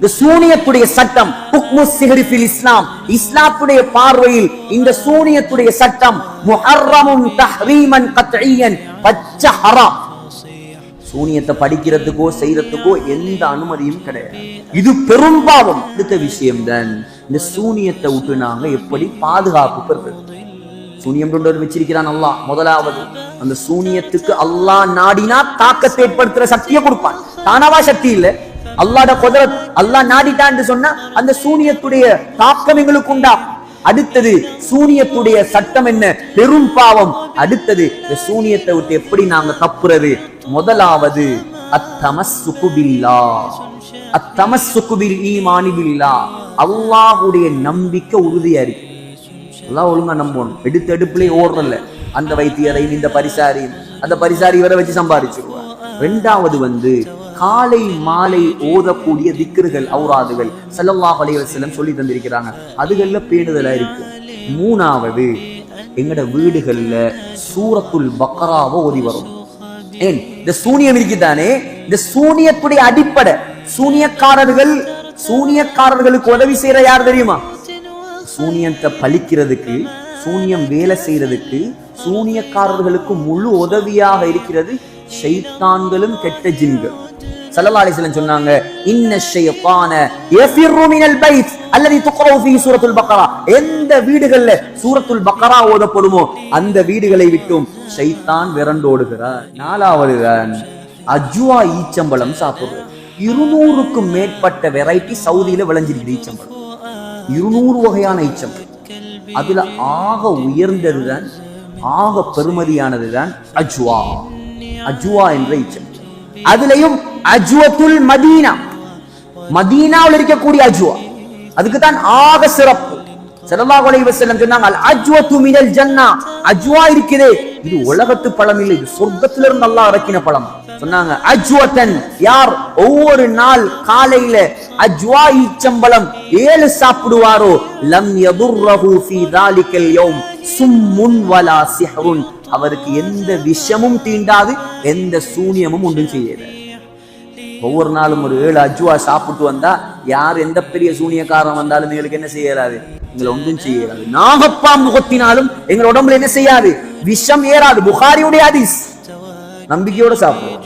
இந்த சூனியத்துடைய சட்டம் ஹுக்மு சிஹ்ரி ஃபில் இஸ்லாம், இஸ்லாத்துடைய பார்வையில் இந்த சூனியத்துடைய சட்டம் முஹர்ரமுன் தஹ்ரீமன் கத்இயன், பச்சை ஹராம். சூனியத்தை படிக்கிறதுக்கோ செய்யறதுக்கோ எந்த அனுமதியும் கிடையாது. இது பெரும் பாவம். அடுத்த விஷயம் தான் இந்த சூனியத்தை விட்டு நாங்க எப்படி பாதுகாப்பு பெறுறது. சூனியம் வச்சிருக்கிறான் அல்லாஹ். முதலாவது அந்த சூனியத்துக்கு அல்லாஹ் நாடினா தாக்கத்தை ஏற்படுத்துற சக்தியை கொடுப்பான். தானவா சக்தி இல்ல, அல்லாஹ்ட குதரத். அல்லாஹ் நாடிட்டான்னு சொன்னா அந்த சூனியத்துடைய தாக்கம் எங்களுக்கு உண்டா. அடுத்தது சூனியத்துடைய சட்டம் என்ன, பெரும் பாவம். அடுத்தது இந்த சூனியத்தை விட்டு எப்படி நாங்க தப்புறது. முதலாவது அத்தமஸ்ஸுகு பில்லாஹ், அத்தமஸ்ஸுகு பில் ஈமானி பில்லாஹ். அல்லாஹ்வுடைய நம்பிக்கை உறுதியா இருக்கு. அல்லாஹ் ஒழுங்கா நம்பணும். எடுப்புலயே ஓடுறல அந்த வைத்தியரையும் இந்த பரிசாரியும், அந்த பரிசாரி வரை வச்சு சம்பாதிச்சிருவார். ரெண்டாவது காலை மாலை ஓதக்கூடிய திக்ருகள், ஔராதுகள் ஸல்லல்லாஹு அலைஹி வஸல்லம் சொல்லி தந்திருக்கிறாங்க. அதுகள்ல பேணுதலா இருக்கு. மூணாவது எங்கட வீடுகள்ல சூரத்துல் பக்ராவை ஓதி வரும். ஏன் இந்த சூனியம் இருக்குதானே, இந்த சூனியத்துடைய அடிப்படை சூனியக்காரர்களுக்கு உதவி செய்யற யார் தெரியுமா? சூனியத்தை பழிக்கிறதுக்கு, சூனியம் வேலை செய்யறதுக்கு சூனியக்காரர்களுக்கு முழு உதவியாக இருக்கிறது ஷைத்தான்களும் கெட்ட ஜின்கள். ஸல்லல்லாஹு அலைஹி வஸல்லம் சொன்னாங்க, இன்ன ஷைத்தான யஃபிரு மினல் பைத் அல்லதி துக்ரவு ஃபீஹி சூரத்துல் பக்ரா. எந்த வீடுகள்ல சூரத்துல் பக்ரா ஓதப்படுமோ அந்த வீடுகளை விட்டும் ஷைத்தான் விரண்டோடுகிறார். நாலாவது தான் அஜ்வா ஈச்சம்பழம் சாப்பிடுறது. 200க்கும் மேற்பட்ட வெரைட்டி சவுதியில விளைஞ்சிருக்கு ஈச்சம்பழம். 200 வகையான ஈச்சம்பழம். அதுல ஆக உயர்ந்ததுதான், ஆக பெருமதியானதுதான் அஜ்வா. அஜ்வா என்ற ஈச்சம்பழம். அதுலயும் அஜ்வத்துல் மதீனா, மதீனாவில் இருக்கக்கூடிய அஜ்வா, அதுக்கு தான் ஆக சிறப்பு. ஸல்லல்லாஹு அலைஹி வஸல்லம் சொன்னாங்க, அல் அஜ்வத்து மினல் ஜன்னா. அஜ்வா இருக்குதே, இது உலகத்து பழம் இல்லை, இது சொர்க்கத்திலிருந்து அல்லாஹ் இறக்கின பழம். சொன்னாங்க அஜ்வத்தன், யார் ஒவ்வொரு நாள் காலையில அஜ்வா ஈச்சம்பழம் 7 சாப்பிடுவாரோ லம் யதுர்ரஹு ஃபீ தாலிகல் யௌம் சும்முன் வலா சிஹ்ருன். அவருக்கு எந்த விஷமும் தீண்டாது, எந்த சூனியமும் ஒன்றும் செய்யாது. ஒவ்வொரு நாளும் ஒரு 7 அஜ்வா சாப்பிட்டு வந்தா யார் எந்த பெரிய சூனியக்காரன் வந்தாலும் எங்களுக்கு என்ன செய்யறாது, எங்களை ஒன்றும் செய்யறாது. நாகப்பாம்பு கொத்தினாலும் எங்கள் உடம்புல என்ன செய்யாது, விஷம் ஏறாது. புகாரியுடைய ஹதீஸ். நம்பிக்கையோட சாப்பிடுவோம்.